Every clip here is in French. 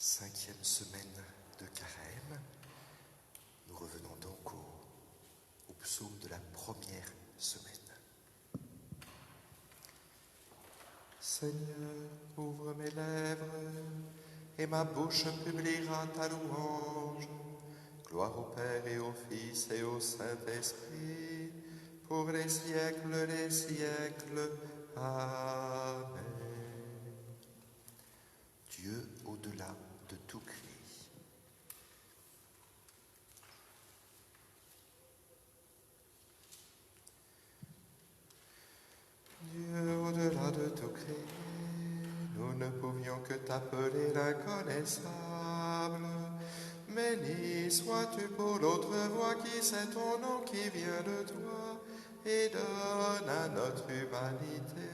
5e semaine de Carême. Nous revenons donc au psaume de la première semaine. Seigneur, ouvre mes lèvres et ma bouche publiera ta louange. Gloire au Père et au Fils et au Saint-Esprit, pour les siècles des siècles. Amen. Dieu au-delà de tout cri. Dieu au-delà de tout cri, nous ne pouvions que t'appeler l'inconnaissable. Béni sois-tu pour l'autre voix qui sait ton nom, qui vient de toi, et donne à notre humanité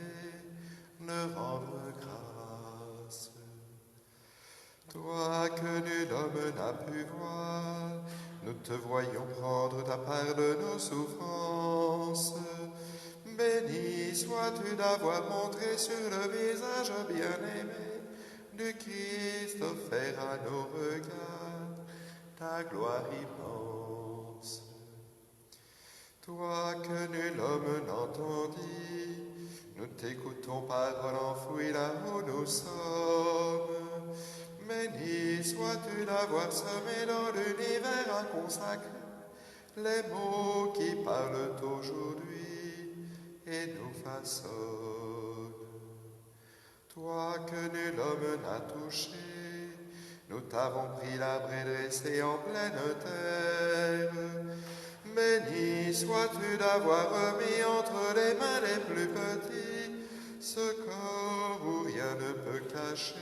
de rendre grâce. Toi que nul homme n'a pu voir, nous te voyons prendre ta part de nos souffrances. Béni sois-tu d'avoir montré sur le visage bien-aimé du Christ offert à nos regards ta gloire immense. Toi que nul homme n'entendit, nous t'écoutons, parole enfouie là où nous sommes. Béni sois-tu d'avoir semé dans l'univers à consacrer les mots qui parlent aujourd'hui et nous façonnent. Toi que nul homme n'a touché, nous t'avons pris l'arbre et dressé en pleine terre. Béni sois-tu d'avoir remis entre les mains les plus petits ce corps où rien ne peut cacher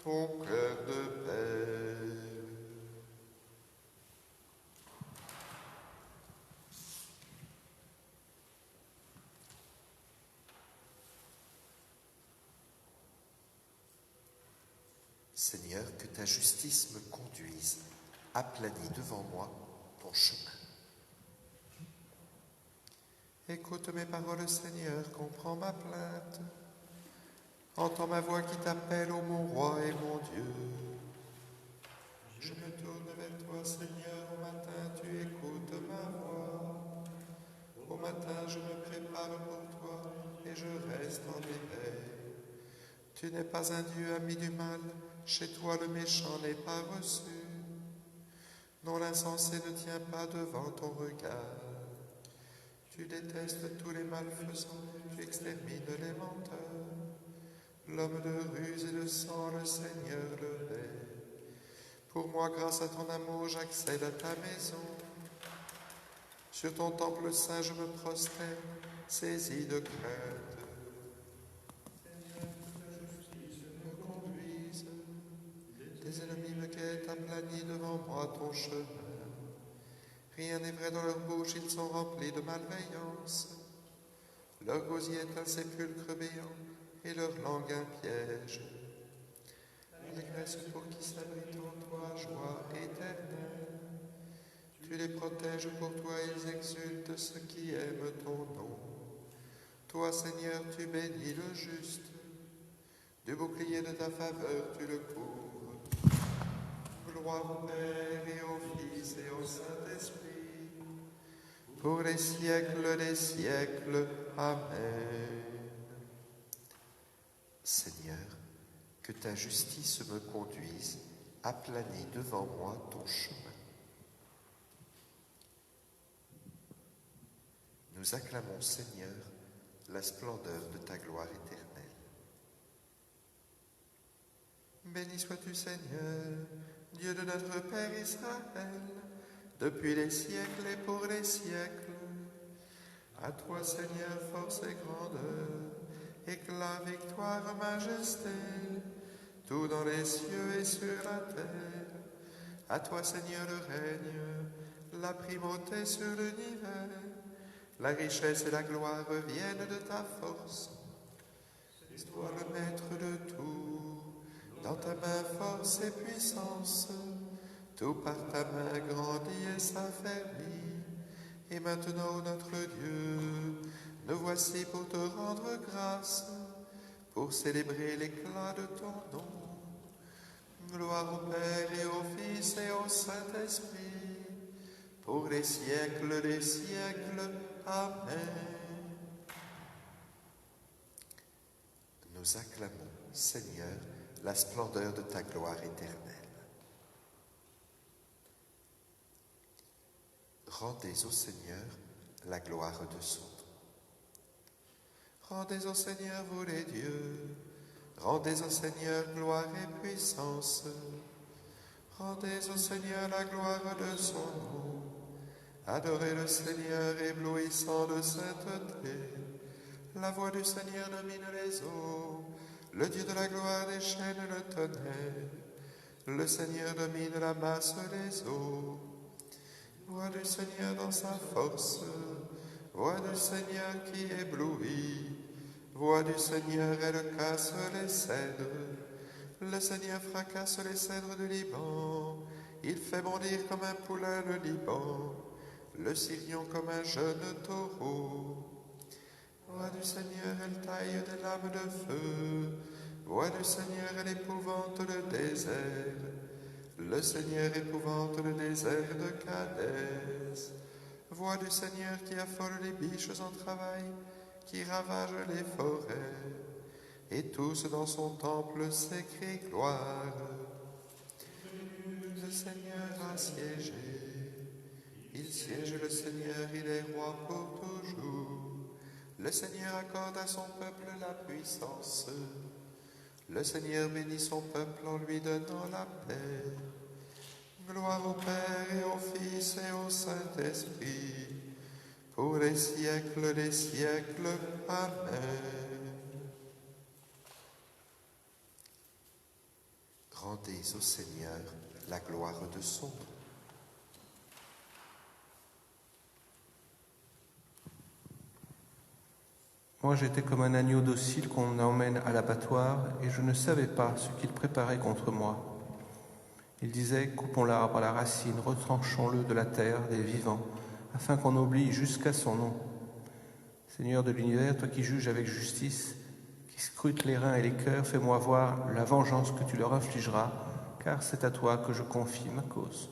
ton cœur de Père. Seigneur, que ta justice me conduise, aplanis devant moi ton chemin. Écoute mes paroles, Seigneur, comprends ma plainte. Entends ma voix qui t'appelle, ô mon roi et mon Dieu. Je me tourne vers toi, Seigneur, au matin tu écoutes ma voix. Au matin je me prépare pour toi et je reste en éveil. Tu n'es pas un Dieu ami du mal, chez toi le méchant n'est pas reçu. Non, l'insensé ne tient pas devant ton regard. Tu détestes tous les malfaisants, tu extermines les menteurs. L'homme de ruse et de sang, le Seigneur le hait. Pour moi, grâce à ton amour, j'accède à ta maison. Sur ton temple saint, je me prosterne, saisi de crainte. Seigneur, que ta justice me conduise. Tes ennemis me guettent, aplanis devant moi ton chemin. Rien n'est vrai dans leur bouche, ils sont remplis de malveillance. Leur gosier est un sépulcre béant et leur langue un piège. Allégresse pour qui s'abrite en toi, joie éternelle. Tu les protèges pour toi, ils exultent ceux qui aiment ton nom. Toi, Seigneur, tu bénis le juste. Du bouclier de ta faveur, tu le couvres. Gloire au Père et au Fils et au Saint-Esprit, pour les siècles des siècles. Amen. Seigneur, que ta justice me conduise, aplanis devant moi ton chemin. Nous acclamons, Seigneur, la splendeur de ta gloire éternelle. Béni sois-tu, Seigneur, Dieu de notre Père Israël, depuis les siècles et pour les siècles. À toi, Seigneur, force et grandeur, éclat, victoire, majesté, tout dans les cieux et sur la terre. À toi, Seigneur, le règne, la primauté sur l'univers. La richesse et la gloire viennent de ta force. C'est toi le maître de tout, dans ta main force et puissance. Tout par ta main grandit et s'affermit. Et maintenant, notre Dieu, nous voici pour te rendre grâce, pour célébrer l'éclat de ton nom. Gloire au Père et au Fils et au Saint-Esprit, pour les siècles des siècles. Amen. Nous acclamons, Seigneur, la splendeur de ta gloire éternelle. Rendez au Seigneur la gloire de son nom. Rendez au Seigneur, vous les dieux, rendez au Seigneur gloire et puissance. Rendez au Seigneur la gloire de son nom. Adorez le Seigneur éblouissant de sainteté. La voix du Seigneur domine les eaux. Le Dieu de la gloire déchaîne le tonnerre. Le Seigneur domine la masse des eaux. Voix du Seigneur dans sa force. Voix du Seigneur qui éblouit. Voix du Seigneur, elle casse les cèdres. Le Seigneur fracasse les cèdres du Liban. Il fait bondir comme un poulain le Liban, le Sirion comme un jeune taureau. Voix du Seigneur, elle taille des lames de feu. Voix du Seigneur, elle épouvante le désert. Le Seigneur épouvante le désert de Cadès. Voix du Seigneur qui affole les biches en travail, qui ravage les forêts. Et tous dans son temple s'écrient gloire. Le Seigneur a siégé. Il siège le Seigneur, il est roi pour toujours. Le Seigneur accorde à son peuple la puissance. Le Seigneur bénit son peuple en lui donnant la paix. Gloire au Père et au Fils et au Saint-Esprit, pour les siècles des siècles. Amen. Rendez au Seigneur la gloire de son nom. Moi, j'étais comme un agneau docile qu'on emmène à l'abattoir, et je ne savais pas ce qu'il préparait contre moi. Il disait, coupons l'arbre à la racine, retranchons-le de la terre des vivants, afin qu'on oublie jusqu'à son nom. Seigneur de l'univers, toi qui juges avec justice, qui scrutes les reins et les cœurs, fais-moi voir la vengeance que tu leur infligeras, car c'est à toi que je confie ma cause.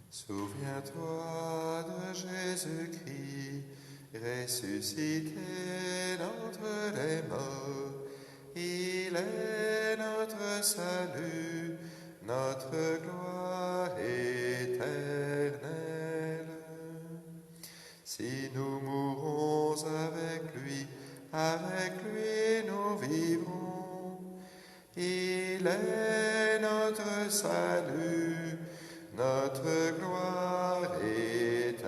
Souviens-toi de Jésus-Christ, ressuscité d'entre les morts. Il est notre salut, notre gloire éternelle. Si nous mourons avec lui nous vivrons. Il est notre salut, notre gloire éternelle.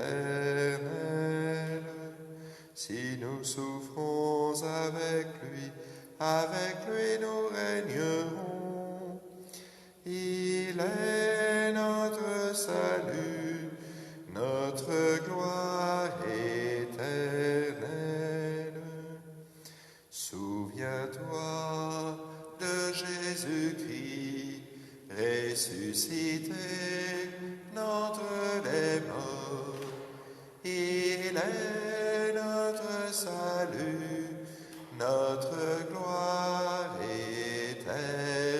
Si nous souffrons avec lui nous régnerons. Il est notre salut, notre gloire éternelle. Souviens-toi de Jésus-Christ, ressuscité d'entre les morts. Il est notre salut, notre gloire éternelle.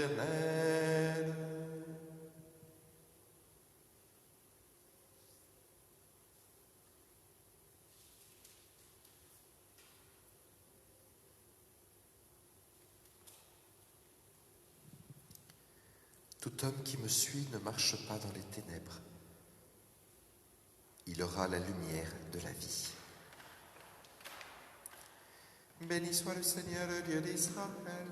Tout homme qui me suit ne marche pas dans les ténèbres. Il aura la lumière de la vie. Béni soit le Seigneur, le Dieu d'Israël,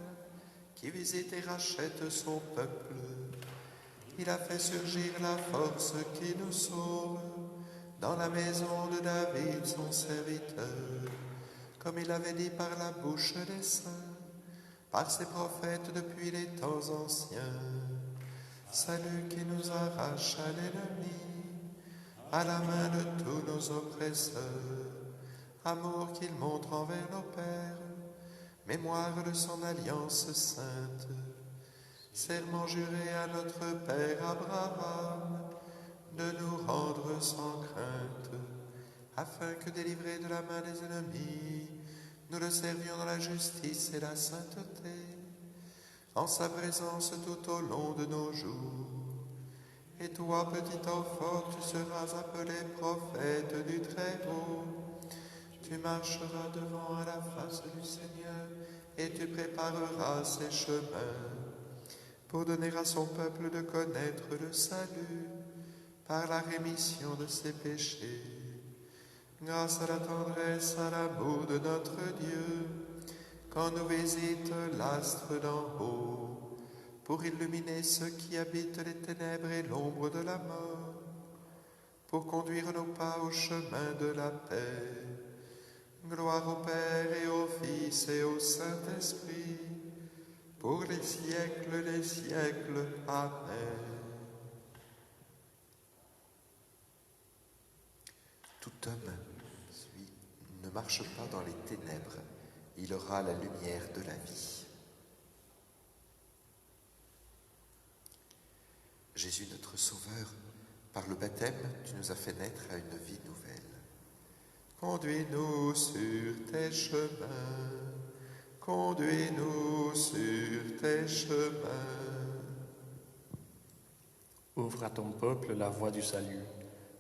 qui visite et rachète son peuple. Il a fait surgir la force qui nous sauve, dans la maison de David son serviteur, comme il avait dit par la bouche des saints, par ses prophètes depuis les temps anciens. Salut qui nous arrache à l'ennemi, à la main de tous nos oppresseurs, amour qu'il montre envers nos pères, mémoire de son alliance sainte, serment juré à notre Père Abraham, de nous rendre sans crainte, afin que, délivrés de la main des ennemis, nous le servions dans la justice et la sainteté, en sa présence tout au long de nos jours. Et toi, petit enfant, tu seras appelé prophète du Très-Haut. Tu marcheras devant à la face du Seigneur, et tu prépareras ses chemins, pour donner à son peuple de connaître le salut, par la rémission de ses péchés, grâce à la tendresse, à l'amour de notre Dieu, quand nous visite l'astre d'en haut, pour illuminer ceux qui habitent les ténèbres et l'ombre de la mort, pour conduire nos pas au chemin de la paix. Gloire au Père et au Fils et au Saint-Esprit, pour les siècles des siècles. Amen. Tout homme ne marche pas dans les ténèbres, il aura la lumière de la vie. Jésus, notre Sauveur, par le baptême, tu nous as fait naître à une vie nouvelle. Conduis-nous sur tes chemins, conduis-nous sur tes chemins. Ouvre à ton peuple la voie du salut,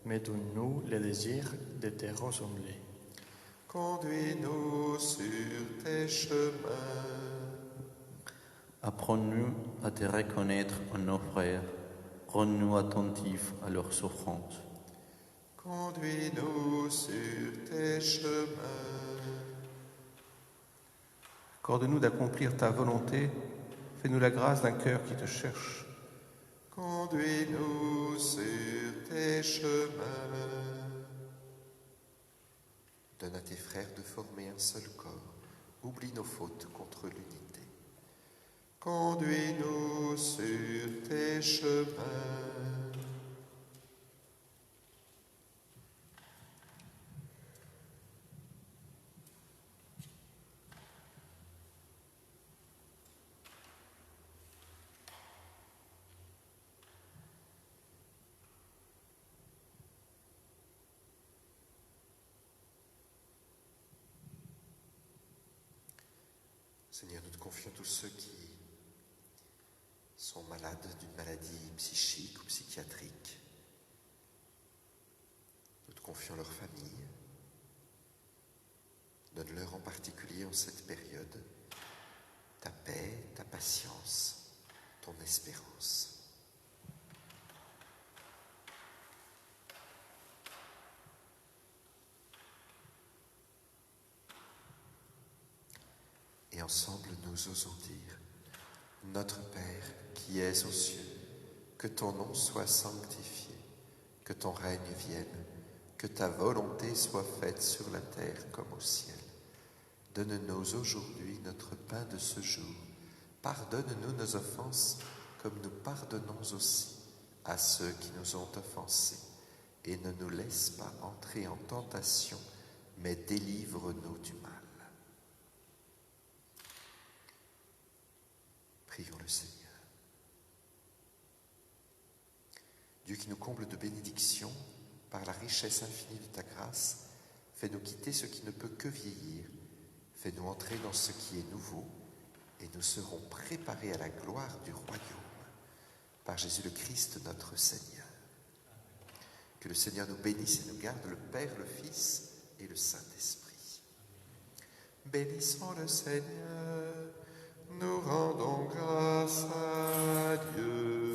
mais donne-nous le désir de te ressembler. Conduis-nous sur tes chemins. Apprends-nous à te reconnaître en nos frères, rends-nous attentifs à leurs souffrances. Conduis-nous sur tes chemins. Accorde-nous d'accomplir ta volonté, fais-nous la grâce d'un cœur qui te cherche. Conduis-nous sur tes chemins. Donne à tes frères de former un seul corps. Oublie nos fautes contre l'unité. Conduis-nous sur tes chemins. Seigneur, nous te confions tous ceux qui sont malades d'une maladie psychique ou psychiatrique. Nous te confions leur famille. Donne-leur en particulier en cette période ta paix, ta patience, ton espérance. Et ensemble, nous osons dire, Notre Père qui es aux cieux, que ton nom soit sanctifié, que ton règne vienne, que ta volonté soit faite sur la terre comme au ciel. Donne-nous aujourd'hui notre pain de ce jour. Pardonne-nous nos offenses, comme nous pardonnons aussi à ceux qui nous ont offensés. Et ne nous laisse pas entrer en tentation, mais délivre-nous du mal. Prions le Seigneur. Dieu qui nous comble de bénédictions, par la richesse infinie de ta grâce, fais-nous quitter ce qui ne peut que vieillir, fais-nous entrer dans ce qui est nouveau, et nous serons préparés à la gloire du royaume, par Jésus le Christ notre Seigneur. Que le Seigneur nous bénisse et nous garde, le Père, le Fils et le Saint-Esprit. Bénissons le Seigneur. Nous rendons grâce à Dieu.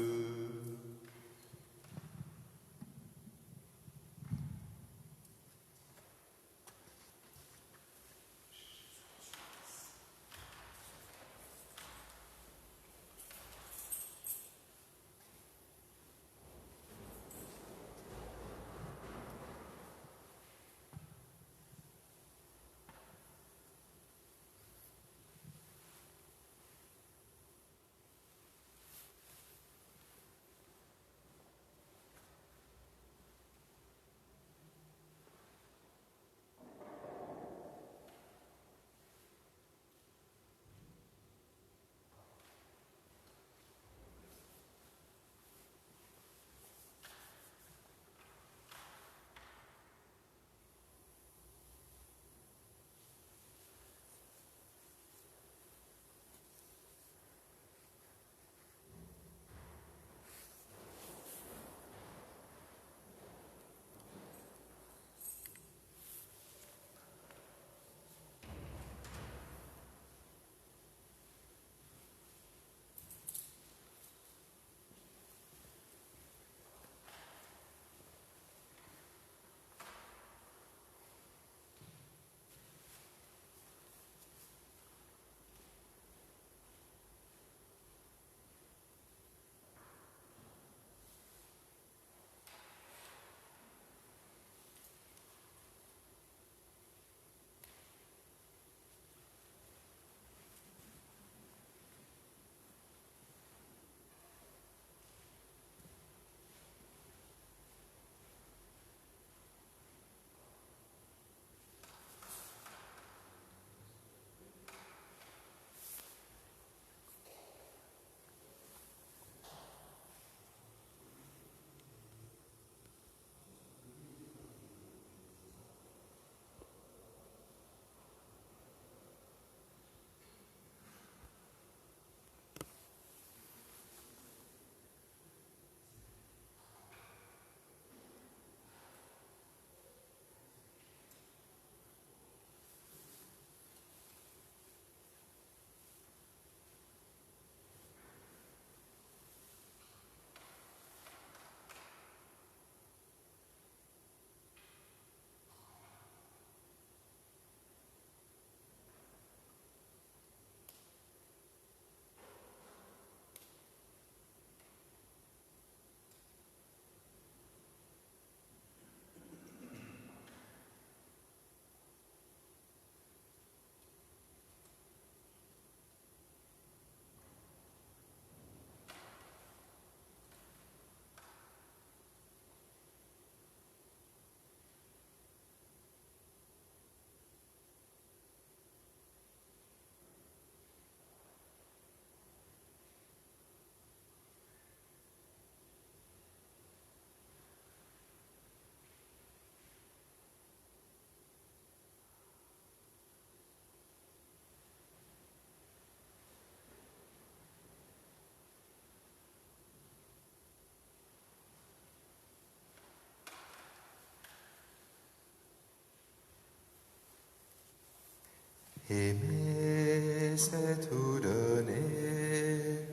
Aimer, c'est tout donner.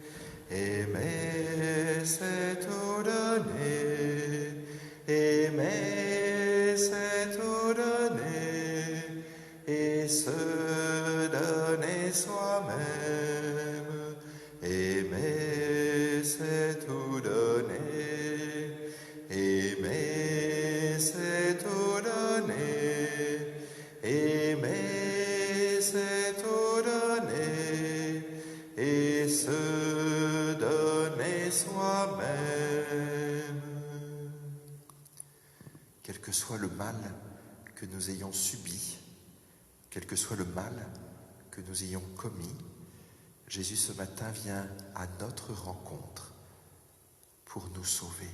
Aimer, c'est tout donner. Aimer, c'est tout donner. Et se donner soi-même. Aimer, c'est tout donner. Aimer, c'est tout donner. Aimer, c'est tout donner. Et se donner soi-même. Quel que soit le mal que nous ayons subi, quel que soit le mal que nous ayons commis, Jésus ce matin vient à notre rencontre pour nous sauver,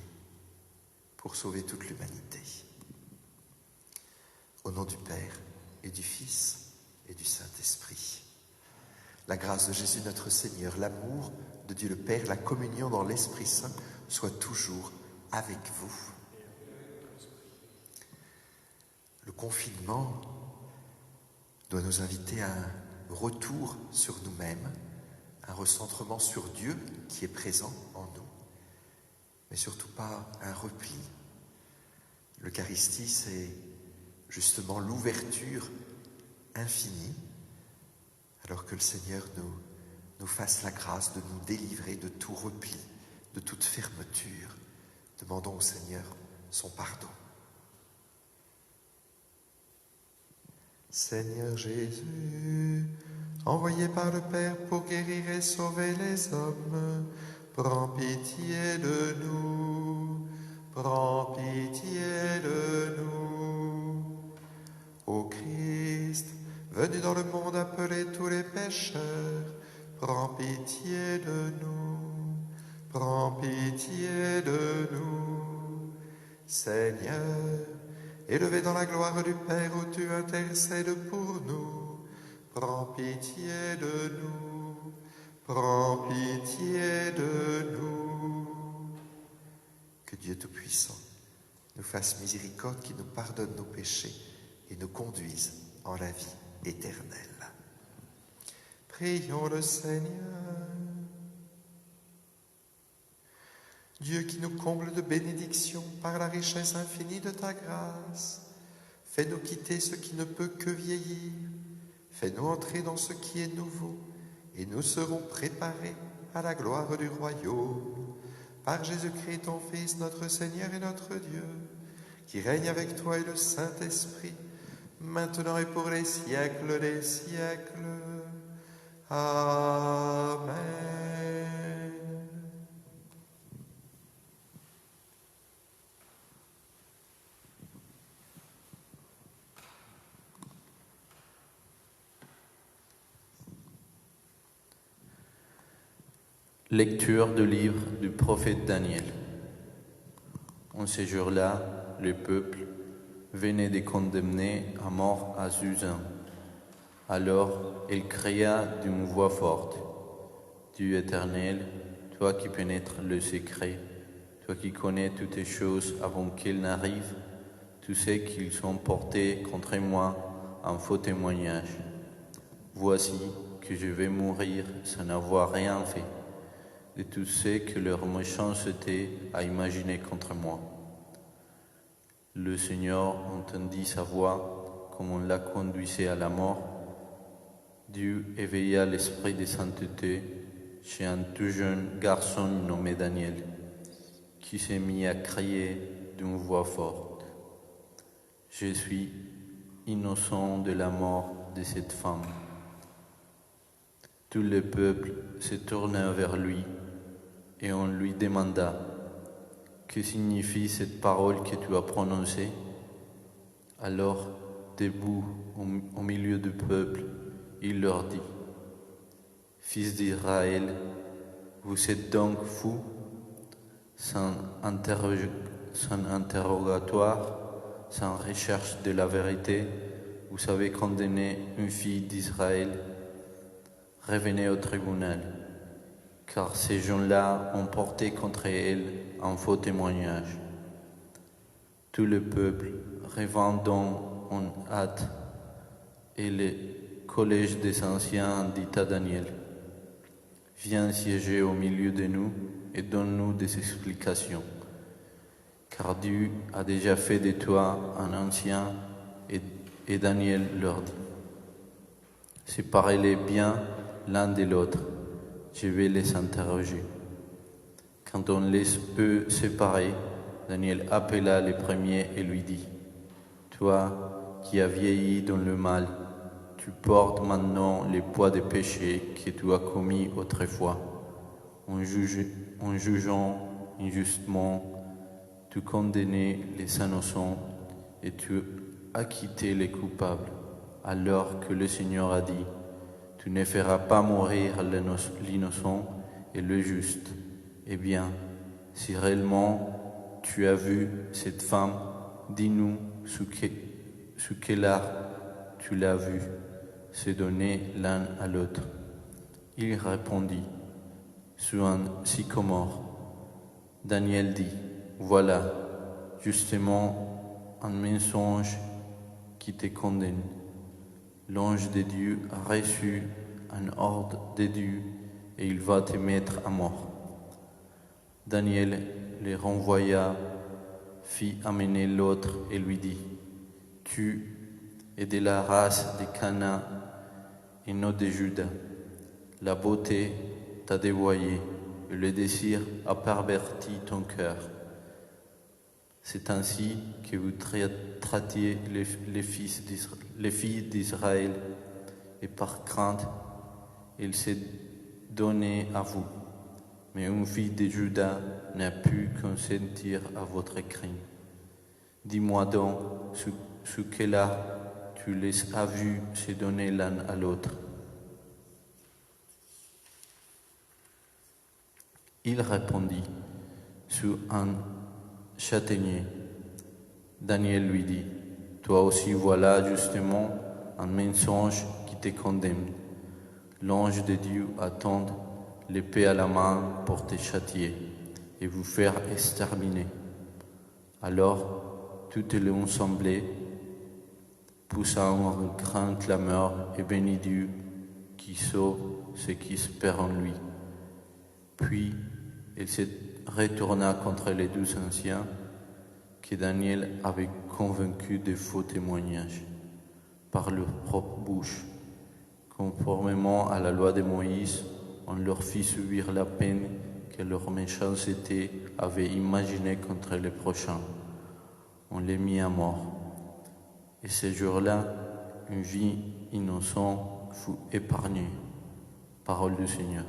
pour sauver toute l'humanité. Au nom du Père et du Fils et du Saint-Esprit. La grâce de Jésus notre Seigneur, l'amour de Dieu le Père, la communion dans l'Esprit Saint soit toujours avec vous. Le confinement doit nous inviter à un retour sur nous-mêmes, un recentrement sur Dieu qui est présent en nous, mais surtout pas un repli. L'Eucharistie, c'est justement l'ouverture infinie, alors que le Seigneur nous fasse la grâce de nous délivrer de tout repli, de toute fermeture. Demandons au Seigneur son pardon. Seigneur Jésus, envoyé par le Père pour guérir et sauver les hommes, prends pitié de nous, prends pitié de nous. Ô Christ, venu dans le monde appeler tous les pécheurs, prends pitié de nous, prends pitié de nous. Seigneur, élevé dans la gloire du Père où tu intercèdes pour nous, prends pitié de nous, prends pitié de nous. Que Dieu Tout-Puissant nous fasse miséricorde, qui nous pardonne nos péchés et nous conduise en la vie éternelle. Prions le Seigneur. Dieu qui nous comble de bénédictions par la richesse infinie de ta grâce, fais-nous quitter ce qui ne peut que vieillir, fais-nous entrer dans ce qui est nouveau, et nous serons préparés à la gloire du royaume. Par Jésus-Christ, ton Fils, notre Seigneur et notre Dieu, qui règne avec toi et le Saint-Esprit, maintenant et pour les siècles des siècles. Amen. Lecture du livre du prophète Daniel. En ce jour-là, le peuple venait de condamner à mort à Suzanne. Alors il cria d'une voix forte: Dieu éternel, toi qui pénètres le secret, toi qui connais toutes les choses avant qu'elles n'arrivent, tu sais qu'ils sont portés contre moi en faux témoignage. Voici que je vais mourir sans avoir rien fait de tout ce que leur méchanceté a imaginé contre moi. Le Seigneur entendit sa voix comme on la conduisait à la mort. Dieu éveilla l'esprit de sainteté chez un tout jeune garçon nommé Daniel, qui s'est mis à crier d'une voix forte: Je suis innocent de la mort de cette femme. Tout le peuple se tourna vers lui et on lui demanda: Que signifie cette parole que tu as prononcée? Alors, debout au milieu du peuple, il leur dit: Fils d'Israël, vous êtes donc fous? Sans interrogatoire, sans recherche de la vérité, vous avez condamné une fille d'Israël. Revenez au tribunal, car ces gens-là ont porté contre elle un faux témoignage. Tout le peuple revint donc en hâte et le collège des anciens dit à Daniel, viens siéger au milieu de nous et donne-nous des explications. Car Dieu a déjà fait de toi un ancien, et Daniel leur dit, séparez-les bien l'un de l'autre, je vais les interroger. Quand on les eut séparés, Daniel appela le premier et lui dit, toi qui as vieilli dans le mal, tu portes maintenant le poids des péchés que tu as commis autrefois. En jugeant injustement, tu condamnais les innocents et tu acquittais les coupables, alors que le Seigneur a dit, tu ne feras pas mourir l'innocent et le juste. Eh bien, si réellement tu as vu cette femme, dis-nous ce qu'elle a, tu l'as vu, se donner l'un à l'autre. Il répondit, sur un sycomore. Daniel dit, voilà, justement, un mensonge qui te condamne. L'ange de Dieu a reçu un ordre de Dieu et il va te mettre à mort. Daniel les renvoya, fit amener l'autre et lui dit, tu es de la race de Cana et non de Juda. La beauté t'a dévoyé et le désir a perverti ton cœur. C'est ainsi que vous traitiez les filles d'Israël et par crainte, il s'est donné à vous. Mais une fille de Juda n'a pu consentir à votre crime. Dis-moi donc ce qu'elle a, tu les as vus se donner l'un à l'autre. Il répondit, sous un châtaignier. Daniel lui dit, toi aussi voilà justement un mensonge qui te condamne. L'ange de Dieu attend l'épée à la main pour te châtier et vous faire exterminer. Alors, toute l'assemblée poussa une grande clameur et bénit Dieu qui sauve ceux qui espèrent en lui. Puis, il se retourna contre les 12 anciens que Daniel avait convaincus de faux témoignages par leur propre bouche. Conformément à la loi de Moïse, on leur fit subir la peine que leur méchanceté avait imaginée contre les prochains. On les mit à mort. Et ce jour-là, une vie innocente fut épargnée. Parole du Seigneur.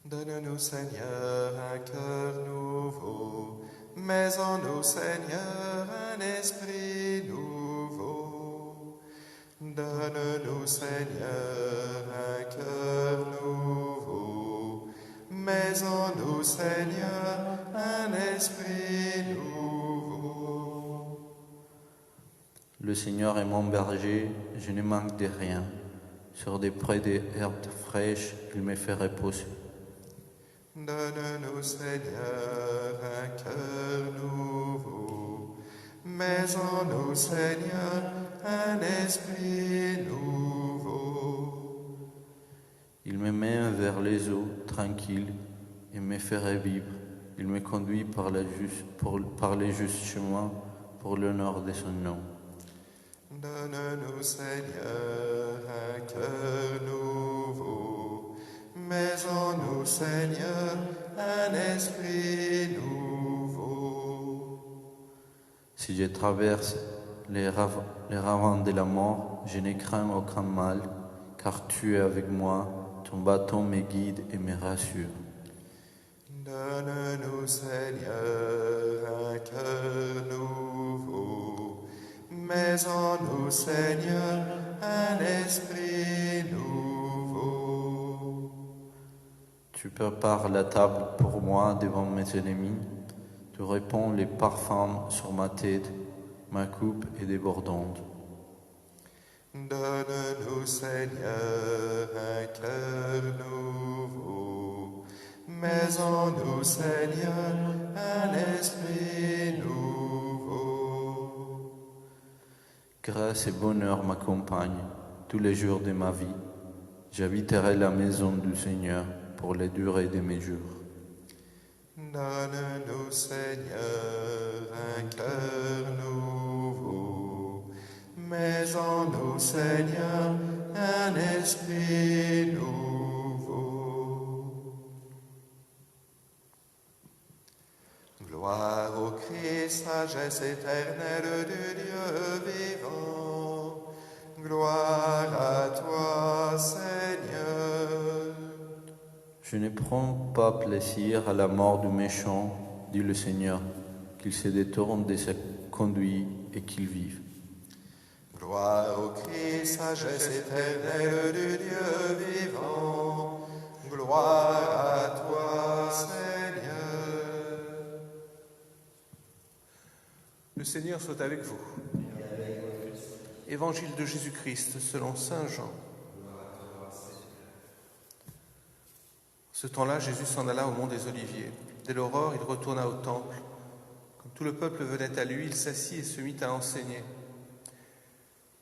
Donne-nous, Seigneur, un cœur nouveau, mets en nous, Seigneur, un esprit nouveau. Donne-nous, Seigneur, un cœur nouveau, mets en nous, Seigneur, un esprit nouveau. Le Seigneur est mon berger, je ne manque de rien. Sur des prés d'herbes fraîches, il me fait reposer. Donne-nous, Seigneur, un cœur nouveau, mets en nous, Seigneur, un esprit nouveau. Il me mène vers les eaux tranquilles et me fait revivre. Il me conduit par les justes chemins pour l'honneur de son nom. Donne-nous, Seigneur, un cœur nouveau, mets en nous, Seigneur, un esprit nouveau. Si je traverse les ravins de la mort, je ne crains aucun mal, car tu es avec moi, ton bâton me guide et me rassure. Donne-nous, Seigneur, un cœur nouveau, mets en nous, Seigneur, un esprit nouveau. Tu prépares la table pour moi devant mes ennemis, tu répands les parfums sur ma tête, ma coupe est débordante. Donne-nous, Seigneur, un cœur nouveau, mets en nous, Seigneur, un esprit nouveau. Grâce et bonheur m'accompagnent tous les jours de ma vie. J'habiterai la maison du Seigneur pour les durées de mes jours. Donne-nous, Seigneur, un cœur nouveau, mais en nous, Seigneur, un esprit nouveau. Gloire au Christ, sagesse éternelle du Dieu vivant. Gloire à toi, Seigneur. Je ne prends pas plaisir à la mort du méchant, dit le Seigneur, qu'il se détourne de sa conduite et qu'il vive. Gloire au Christ, sagesse éternelle du Dieu vivant. Gloire à toi, Seigneur. Le Seigneur soit avec vous. Évangile de Jésus-Christ selon saint Jean. Ce temps-là, Jésus s'en alla au mont des Oliviers. Dès l'aurore, il retourna au temple. Comme tout le peuple venait à lui, il s'assit et se mit à enseigner.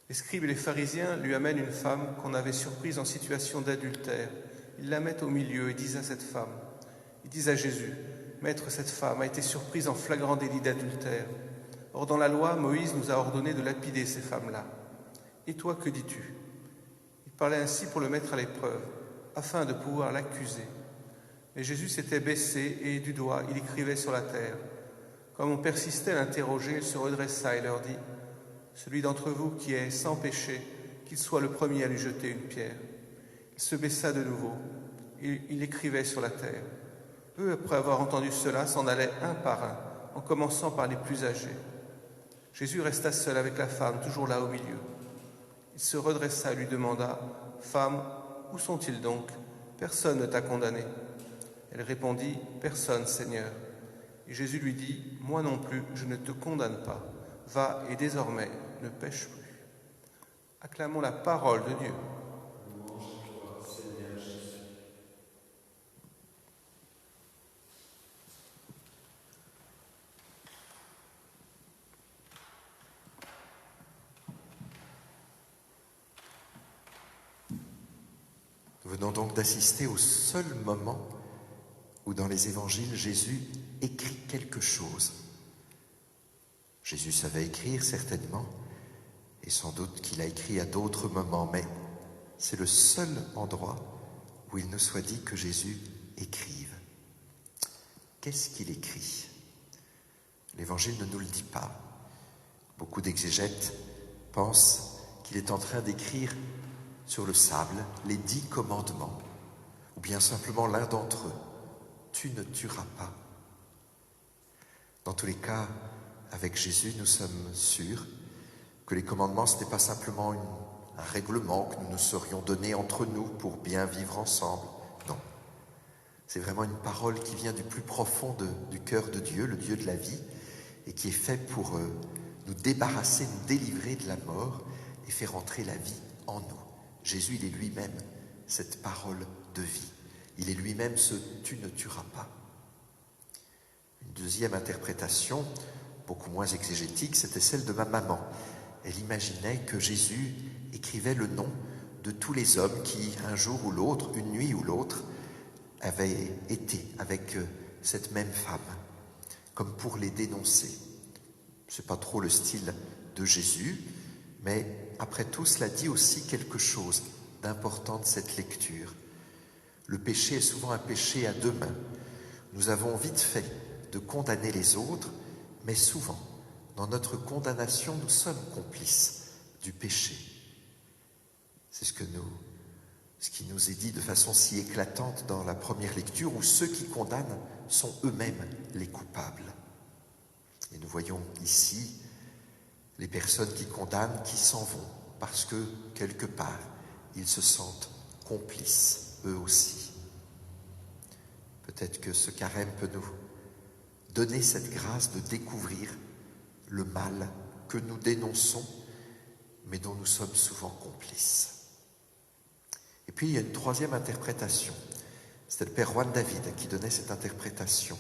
Les scribes et les pharisiens lui amènent une femme qu'on avait surprise en situation d'adultère. Ils la mettent au milieu et disent à cette femme, ils disent à Jésus, « Maître, cette femme a été surprise en flagrant délit d'adultère. Or, dans la loi, Moïse nous a ordonné de lapider ces femmes-là. Et toi, que dis-tu » Il parlait ainsi pour le mettre à l'épreuve, afin de pouvoir l'accuser. Mais Jésus s'était baissé et du doigt, il écrivait sur la terre. Comme on persistait à l'interroger, il se redressa et leur dit, « Celui d'entre vous qui est sans péché, qu'il soit le premier à lui jeter une pierre. » Il se baissa de nouveau, et il écrivait sur la terre. Eux, après avoir entendu cela, s'en allaient un par un, en commençant par les plus âgés. Jésus resta seul avec la femme, toujours là au milieu. Il se redressa et lui demanda, « Femme, où sont-ils donc? Personne ne t'a condamné. » Elle répondit, « Personne, Seigneur. » Et Jésus lui dit, « Moi non plus, je ne te condamne pas. Va et désormais, ne pêche plus. » Acclamons la parole de Dieu. Nous venons donc d'assister au seul moment où dans les évangiles, Jésus écrit quelque chose. Jésus savait écrire certainement, et sans doute qu'il a écrit à d'autres moments, mais c'est le seul endroit où il nous soit dit que Jésus écrive. Qu'est-ce qu'il écrit? L'Évangile ne nous le dit pas. Beaucoup d'exégètes pensent qu'il est en train d'écrire sur le sable les 10 commandements, ou bien simplement l'un d'entre eux. Tu ne tueras pas. Dans tous les cas, avec Jésus, nous sommes sûrs que les commandements, ce n'est pas simplement un règlement que nous nous serions donné entre nous pour bien vivre ensemble. Non. C'est vraiment une parole qui vient du plus profond du cœur de Dieu, le Dieu de la vie, et qui est fait pour nous débarrasser, nous délivrer de la mort et faire entrer la vie en nous. Jésus, il est lui-même cette parole de vie. Il est lui-même ce « tu ne tueras pas ». Une deuxième interprétation, beaucoup moins exégétique, c'était celle de ma maman. Elle imaginait que Jésus écrivait le nom de tous les hommes qui, un jour ou l'autre, une nuit ou l'autre, avaient été avec cette même femme, comme pour les dénoncer. C'est pas trop le style de Jésus, mais après tout, cela dit aussi quelque chose d'important de cette lecture. Le péché est souvent un péché à deux mains. Nous avons vite fait de condamner les autres, mais souvent, dans notre condamnation, nous sommes complices du péché. C'est ce qui nous est dit de façon si éclatante dans la première lecture, où ceux qui condamnent sont eux-mêmes les coupables. Et nous voyons ici les personnes qui condamnent, qui s'en vont, parce que, quelque part, ils se sentent complices, eux aussi. Peut-être que ce carême peut nous donner cette grâce de découvrir le mal que nous dénonçons, mais dont nous sommes souvent complices. Et puis, il y a une troisième interprétation. C'était le père Juan David qui donnait cette interprétation.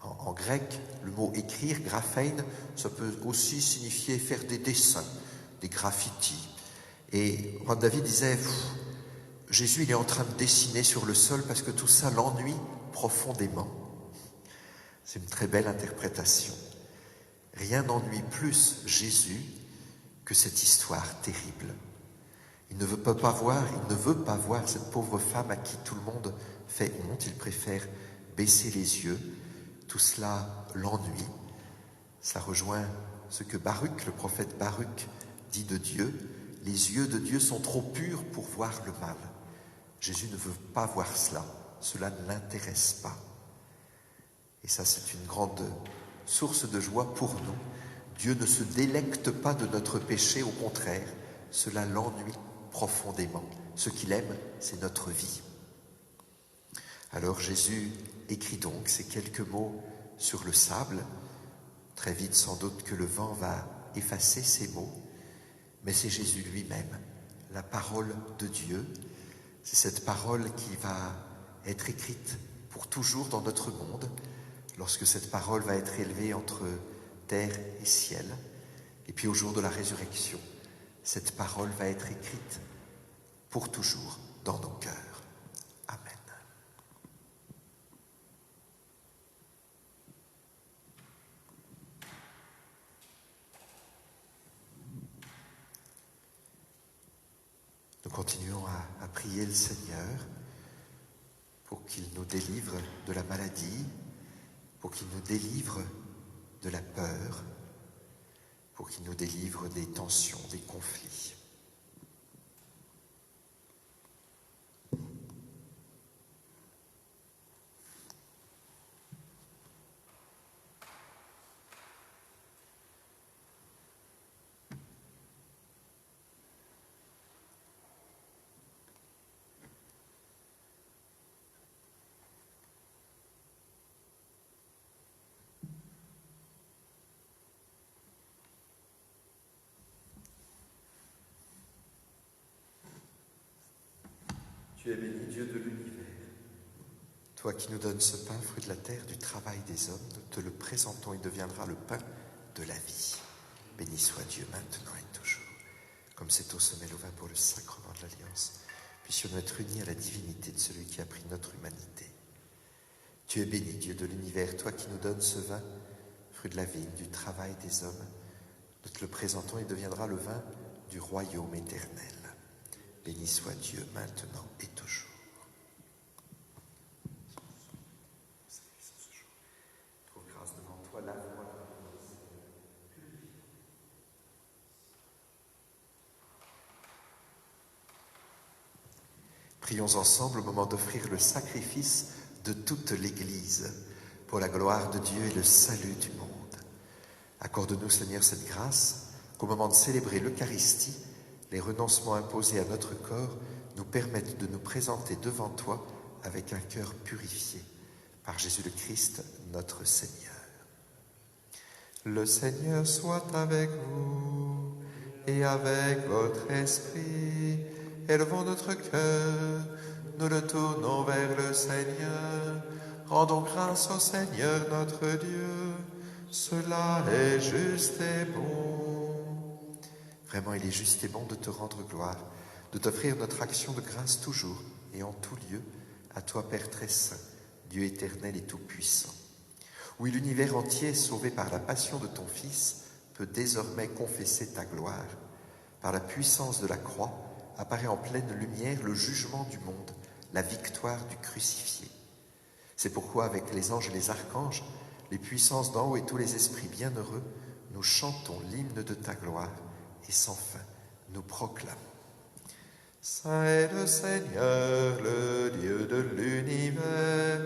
En grec, le mot « écrire », graphein, ça peut aussi signifier faire des dessins. des graffitis. Et Ron David disait, Jésus il est en train de dessiner sur le sol parce que tout ça l'ennuie profondément. C'est une très belle interprétation. Rien n'ennuie plus Jésus que cette histoire terrible. Il ne veut pas voir cette pauvre femme à qui tout le monde fait honte. Il préfère baisser les yeux. Tout cela l'ennuie. Ça rejoint ce que Baruch, le prophète Baruch, dit de Dieu. Les yeux de Dieu sont trop purs pour voir le mal. Jésus ne veut pas voir cela. Cela ne l'intéresse pas. Et ça, c'est une grande source de joie pour nous. Dieu ne se délecte pas de notre péché, au contraire, cela l'ennuie profondément. Ce qu'il aime, c'est notre vie. Alors Jésus écrit donc ces quelques mots sur le sable. Très vite, sans doute que le vent va effacer ces mots, mais c'est Jésus lui-même, la parole de Dieu. C'est cette parole qui va être écrite pour toujours dans notre monde, lorsque cette parole va être élevée entre terre et ciel. Et puis au jour de la résurrection, cette parole va être écrite pour toujours dans nos cœurs. Amen. Nous continuons à prier le Seigneur pour qu'il nous délivre de la maladie, pour qu'il nous délivre de la peur, pour qu'il nous délivre des tensions, des conflits. Tu es béni, Dieu de l'univers. Toi qui nous donnes ce pain, fruit de la terre, du travail des hommes, nous te le présentons, il deviendra le pain de la vie. Béni soit Dieu maintenant et toujours. Comme c'est au sommet le vin pour le sacrement de l'Alliance, puissions-nous être unis à la divinité de celui qui a pris notre humanité. Tu es béni, Dieu de l'univers, toi qui nous donnes ce vin, fruit de la vigne, du travail des hommes, nous te le présentons, il deviendra le vin du royaume éternel. Béni soit Dieu maintenant et toujours. Trouve grâce devant toi, la voix. Prions ensemble au moment d'offrir le sacrifice de toute l'Église pour la gloire de Dieu et le salut du monde. Accorde-nous, Seigneur, cette grâce qu'au moment de célébrer l'Eucharistie, les renoncements imposés à notre corps nous permettent de nous présenter devant toi avec un cœur purifié par Jésus le Christ, notre Seigneur. Le Seigneur soit avec vous et avec votre esprit. Élevons notre cœur, nous le tournons vers le Seigneur. Rendons grâce au Seigneur notre Dieu. Cela est juste et bon. Vraiment, il est juste et bon de te rendre gloire, de t'offrir notre action de grâce toujours et en tout lieu, à toi, Père très saint, Dieu éternel et tout-puissant. Oui, l'univers entier, sauvé par la passion de ton Fils, peut désormais confesser ta gloire. Par la puissance de la croix, apparaît en pleine lumière le jugement du monde, la victoire du crucifié. C'est pourquoi, avec les anges et les archanges, les puissances d'en haut et tous les esprits bienheureux, nous chantons l'hymne de ta gloire, et sans fin, nous proclamons. Saint est le Seigneur, le Dieu de l'univers,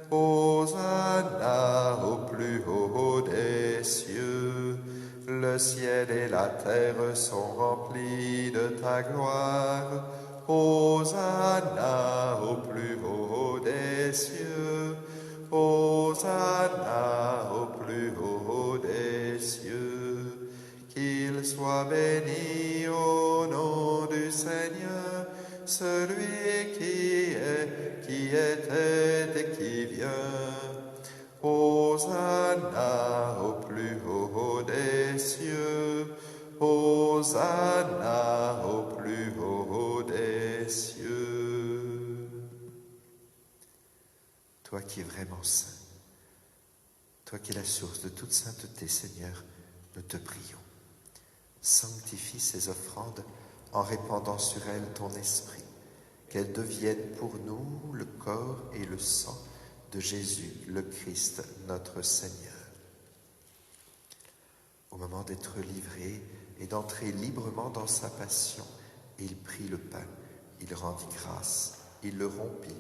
Hosanna au plus haut des cieux. Le ciel et la terre sont remplis de ta gloire, Hosanna au plus haut des cieux, Hosanna au plus haut des cieux. Qu'il soit béni au nom du Seigneur, celui qui est, qui était et qui vient. Hosanna au plus haut des cieux, Hosanna Hosanna au plus haut des cieux. Toi qui es vraiment saint, toi qui es la source de toute sainteté, Seigneur, nous te prions. Sanctifie ces offrandes en répandant sur elles ton esprit, qu'elles deviennent pour nous le corps et le sang de Jésus, le Christ, notre Seigneur. Au moment d'être livré et d'entrer librement dans sa passion, il prit le pain, il rendit grâce, il le rompit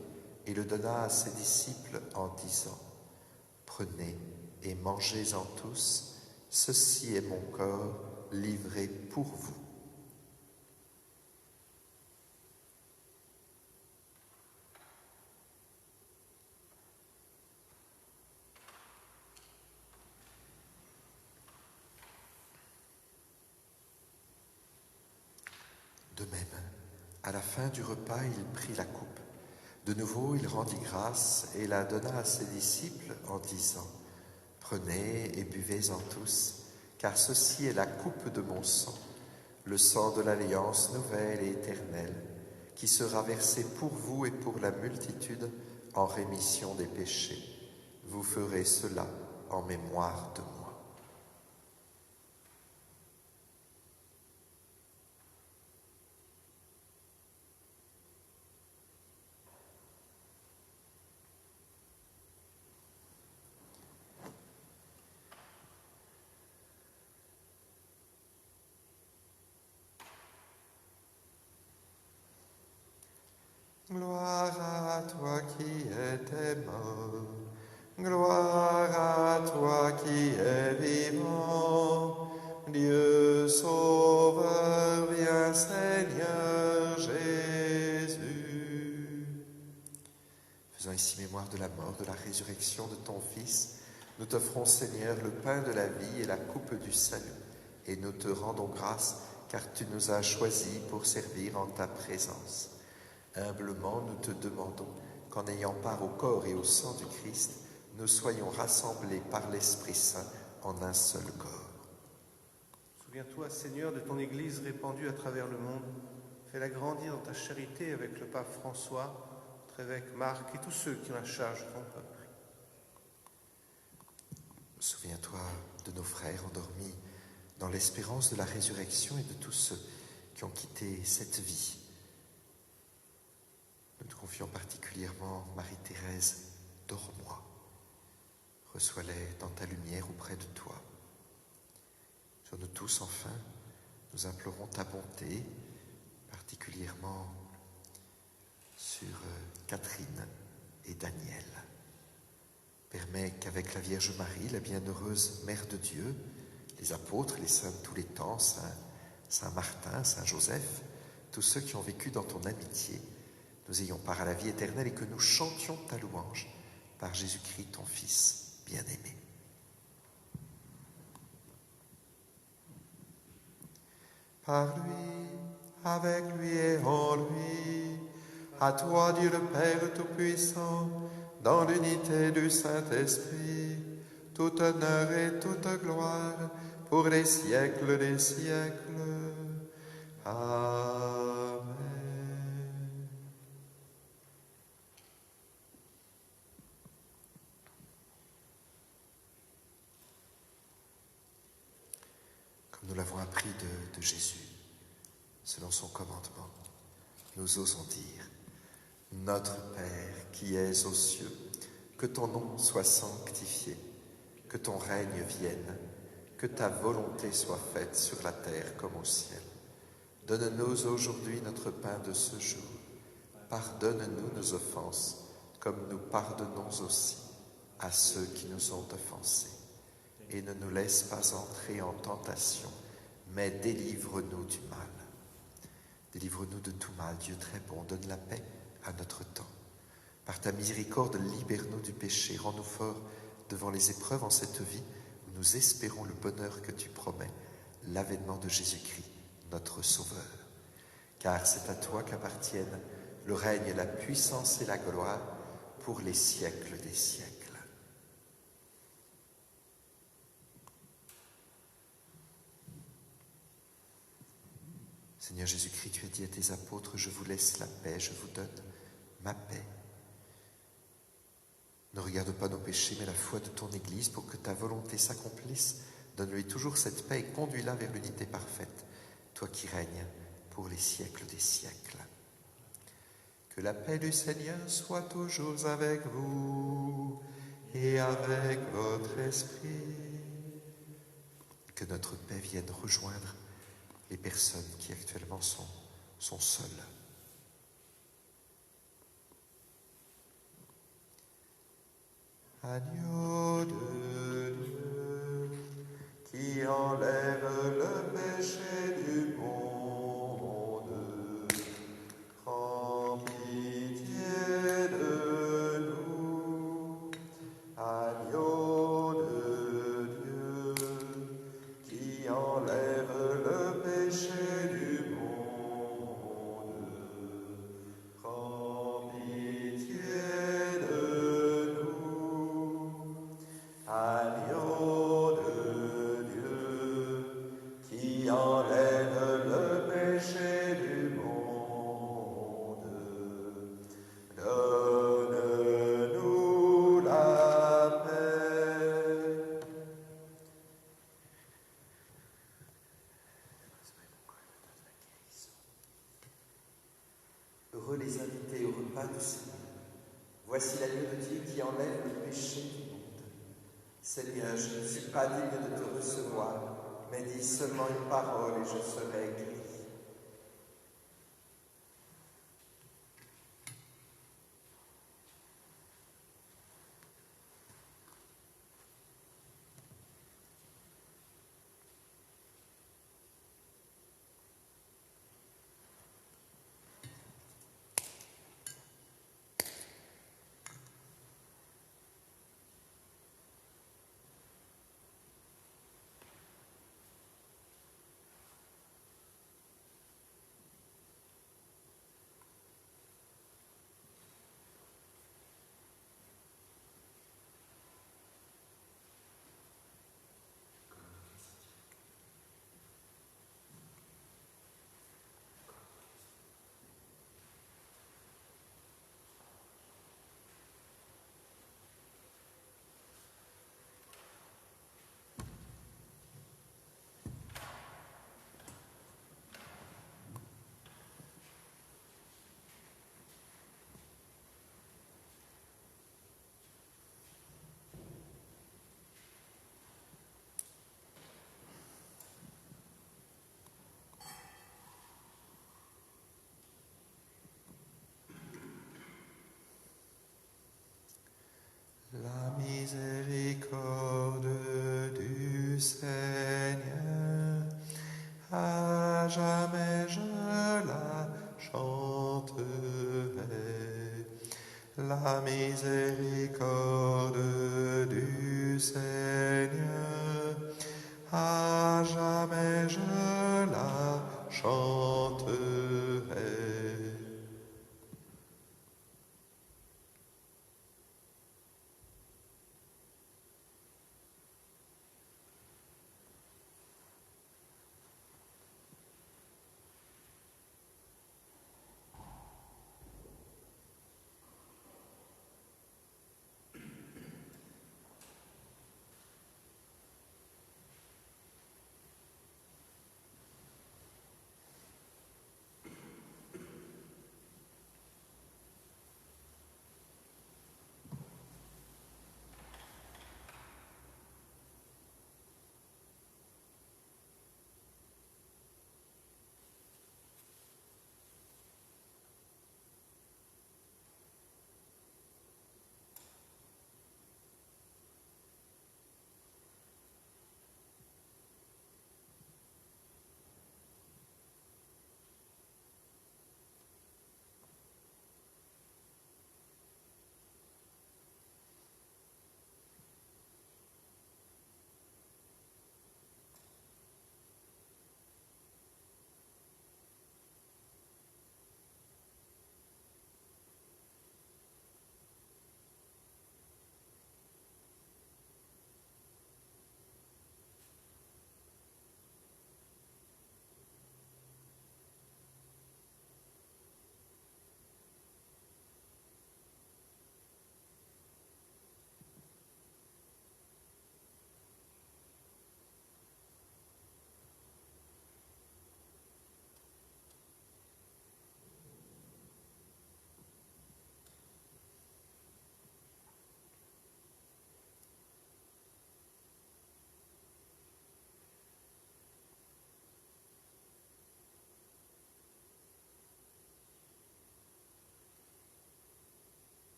et le donna à ses disciples en disant : « Prenez et mangez-en tous, ceci est mon corps livré pour vous. » De même, à la fin du repas, il prit la coupe. De nouveau, il rendit grâce et la donna à ses disciples en disant : « Prenez et buvez-en tous, car ceci est la coupe de mon sang, le sang de l'alliance nouvelle et éternelle, qui sera versé pour vous et pour la multitude en rémission des péchés. Vous ferez cela en mémoire de moi. » Gloire à toi qui étais mort, gloire à toi qui es vivant, Dieu sauveur, viens Seigneur Jésus. Faisant ici mémoire de la mort, de la résurrection de ton Fils, nous t'offrons Seigneur le pain de la vie et la coupe du salut, et nous te rendons grâce car tu nous as choisis pour servir en ta présence. Humblement, nous te demandons qu'en ayant part au corps et au sang du Christ, nous soyons rassemblés par l'Esprit Saint en un seul corps. Souviens-toi, Seigneur, de ton Église répandue à travers le monde. Fais-la grandir dans ta charité avec le pape François, notre évêque Marc et tous ceux qui ont la charge de ton peuple. Souviens-toi de nos frères endormis dans l'espérance de la résurrection et de tous ceux qui ont quitté cette vie. Nous te confions particulièrement Marie-Thérèse, dors-moi. Reçois-les dans ta lumière auprès de toi. Sur nous tous, enfin, nous implorons ta bonté, particulièrement sur Catherine et Daniel. Permets qu'avec la Vierge Marie, la bienheureuse Mère de Dieu, les apôtres, les saints de tous les temps, Saint Martin, Saint Joseph, tous ceux qui ont vécu dans ton amitié, nous ayons part à la vie éternelle et que nous chantions ta louange par Jésus-Christ, ton Fils bien-aimé. Par lui, avec lui et en lui, à toi Dieu le Père Tout-Puissant, dans l'unité du Saint-Esprit, tout honneur et toute gloire pour les siècles des siècles. Amen. Comme nous l'avons appris de Jésus, selon son commandement, nous osons dire : Notre Père qui es aux cieux, que ton nom soit sanctifié, que ton règne vienne, que ta volonté soit faite sur la terre comme au ciel. Donne-nous aujourd'hui notre pain de ce jour. Pardonne-nous nos offenses, comme nous pardonnons aussi à ceux qui nous ont offensés. Et ne nous laisse pas entrer en tentation, mais délivre-nous du mal. Délivre-nous de tout mal, Dieu très bon, donne la paix à notre temps. Par ta miséricorde, libère-nous du péché, rends-nous forts devant les épreuves en cette vie où nous espérons le bonheur que tu promets, l'avènement de Jésus-Christ, notre Sauveur. Car c'est à toi qu'appartiennent le règne, la puissance et la gloire pour les siècles des siècles. Seigneur Jésus-Christ, tu as dit à tes apôtres, je vous laisse la paix, je vous donne ma paix. Ne regarde pas nos péchés, mais la foi de ton Église pour que ta volonté s'accomplisse. Donne-lui toujours cette paix et conduis-la vers l'unité parfaite, toi qui règnes pour les siècles des siècles. Que la paix du Seigneur soit toujours avec vous et avec votre esprit. Que notre paix vienne rejoindre les personnes qui actuellement sont seules. Agneau de Dieu, qui enlève le péché du monde, prends pitié de nous. Agneau de Dieu, qui enlève le péché du monde, prends pitié de nous. Agneau de Dieu, qui enlève le péché du monde, donne-nous la paix. Heureux les invités au repas du Seigneur. Voici l'agneau de Dieu qui enlève le péché du monde. Seigneur, je ne suis pas digne de te recevoir, mais dis seulement une parole et je serai guéri. La miséricorde du Seigneur, à jamais je la chanterai. La miséricorde du Seigneur, à jamais je la chanterai.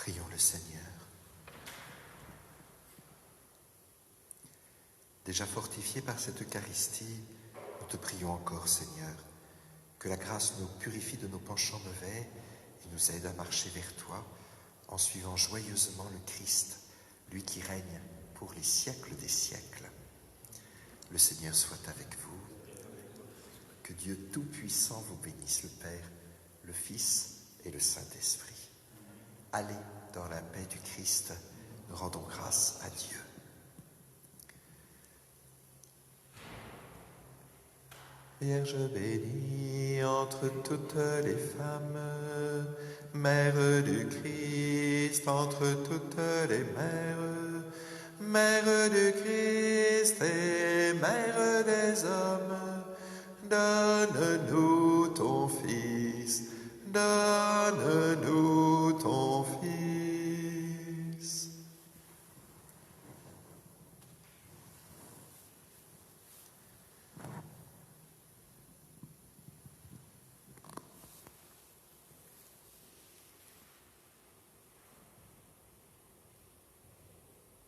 Prions le Seigneur. Déjà fortifiés par cette Eucharistie, nous te prions encore, Seigneur, que la grâce nous purifie de nos penchants mauvais et nous aide à marcher vers toi en suivant joyeusement le Christ, lui qui règne pour les siècles des siècles. Le Seigneur soit avec vous. Que Dieu Tout-Puissant vous bénisse, le Père, le Fils et le Saint-Esprit. Allez dans la paix du Christ, nous rendons grâce à Dieu. Vierge bénie entre toutes les femmes, Mère du Christ entre toutes les mères, Mère du Christ et Mère des hommes, donne-nous ton Fils, donne-nous